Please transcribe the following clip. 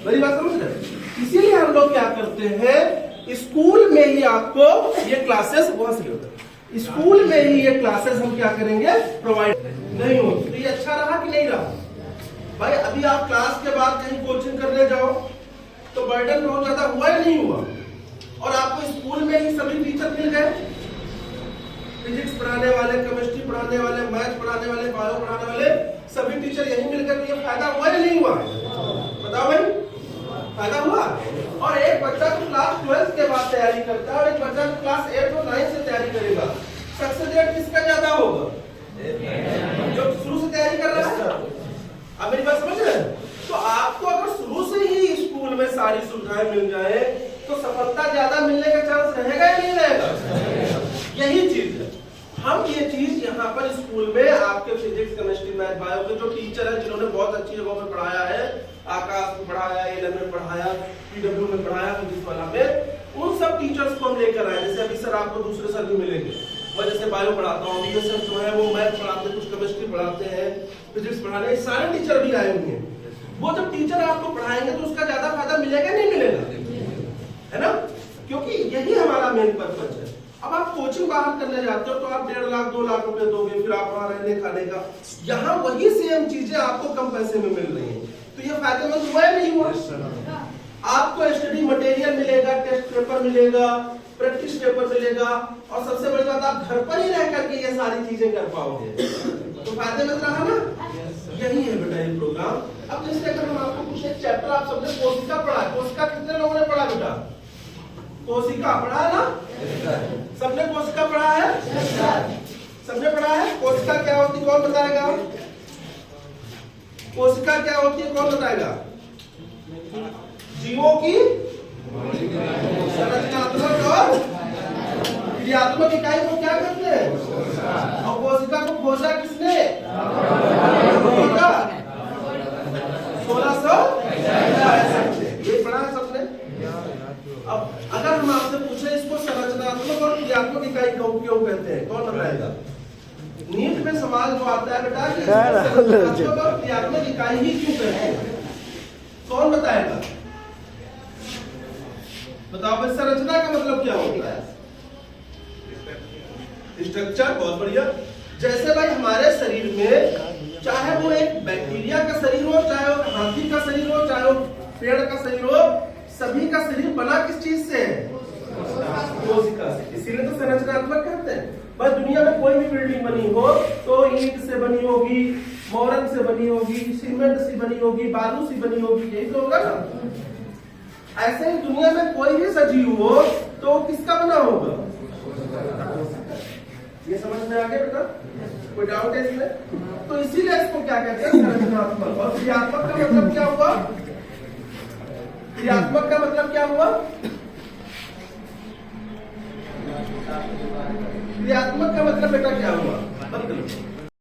मेरी बात समझ रहे? इसीलिए हम लोग क्या करते हैं, स्कूल में ही आपको ये क्लासेस स्कूल में ही ये क्लासेस हम क्या करेंगे, प्रोवाइड नहीं हो। तो ये अच्छा रहा कि नहीं रहा भाई? अभी आप क्लास के बाद कहीं कोचिंग करने जाओ तो बर्डन बहुत ज्यादा हुआ या नहीं हुआ? और आपको स्कूल में ही सभी टीचर मिल गए, फिजिक्स पढ़ाने वाले, केमिस्ट्री पढ़ाने वाले, मैथ पढ़ाने वाले, बायो पढ़ाने वाले, सभी टीचर यही मिल गए। तो ये फायदा हुआ या नहीं हुआ? बताओ भाई, फायदा हुआ। और एक बच्चा तो क्लास 12 के बाद तैयारी करता है और एक बच्चा तो क्लास 8 और 9 से तैयारी करेगा, सक्सेस रेट किसका ज्यादा होगा? जो शुरू से तैयारी कर रहा है। अब मेरी बात समझ रहे हैं? तो आपको अगर शुरू से ही स्कूल में सारी सुविधाएं मिल जाए तो सफलता ज्यादा मिलने का चांस रहेगा या नहीं रहेगा? यही चीज है। हम ये चीज यहाँ पर स्कूल में आपके फिजिक्स, केमिस्ट्री, मैथ, बायो के जो टीचर हैं जिन्होंने बहुत अच्छी जगहों में पढ़ाया है, आकाश में पढ़ाया, एलएम में पढ़ाया, पीडब्ल्यू में पढ़ाया, फिजिक्स वाला में, उन सब टीचर्स को हम लेकर आए। जैसे अभी सर आपको दूसरे सर भी मिलेंगे, मैं जैसे बायो पढ़ाता हूँ, ये सर जो है वो मैथ पढ़ाते हैं, कुछ केमिस्ट्री पढ़ाते हैं, फिजिक्स पढ़ाने, सारे टीचर भी आए हुए हैं। वो जब टीचर आपको पढ़ाएंगे तो उसका ज्यादा फायदा मिलेगा नहीं मिलेगा? है ना? क्योंकि यही हमारा मेन पर्पज है। अब आप कोचिंग बाहर करने जाते हो तो आप 1.5 लाख 2 लाख रुपए दोगे, फिर आप वहां रहने खाने का, यहाँ वही सेम चीजें आपको कम पैसे में मिल रही है। तो ये फायदेमंद हुआ नहीं हुआ? आपको स्टडी मटेरियल मिलेगा, टेस्ट पेपर मिलेगा, प्रैक्टिस पेपर मिलेगा, और सबसे बड़ी बात आप घर पर ही रह करके ये सारी चीजें कर पाओगे। तो फायदेमंद रहा ना? यही है बेटा ये प्रोग्राम। अब जैसे अगर हम आपको कुछ एक चैप्टर, आप सबने कोशिका पढ़ा है, कोशिका कितने लोगों ने पढ़ा बेटा? कोशिका पढ़ा है ना? सबने कोशिका पढ़ा है? सबने पढ़ा है। कोशिका क्या होती है कौन बताएगा? कोशिका क्या होती है कौन बताएगा? जीवों की संरचनात्मक और क्रियात्मक इकाई को क्या कहते हैं? और कोशिका को खोजा किसने? 1665। ये पढ़ा है सबने। अब अगर हम आपसे पूछे इसको संरचनात्मक और क्रियात्मक इकाई क्यों कहते हैं, कौन बताएगा? नीट में सवाल जो आता है बेटा कि संरचनात्मक और क्रियात्मक इकाई ही क्यों कहते हैं, कौन बताएगा? बताओ भाई, संरचना का मतलब क्या होता है? स्ट्रक्चर। बहुत बढ़िया। जैसे भाई हमारे शरीर में, चाहे वो एक बैक्टीरिया का शरीर हो, चाहे वो हाथी का शरीर हो, चाहे वो पेड़ का शरीर हो, सभी का शरीर बना किस चीज से है? कोशिका से। इसीलिए तो संरचनात्मक कहते हैं। बस दुनिया में कोई भी बिल्डिंग बनी हो तो ईंट से बनी होगी, मोरन से बनी होगी, सीमेंट से बनी होगी, बालू से बनी होगी, यही तो होगा ना? ऐसे ही दुनिया में कोई भी सजीव हो तो किसका बना होगा? ये समझ में आ गया बेटा? कोई डाउट है इसमें? तो इसीलिए इसको क्या कहते हैं? संरचनात्मक। और क्रियात्मक का मतलब क्या हुआ? क्रियात्मक का मतलब क्या हुआ?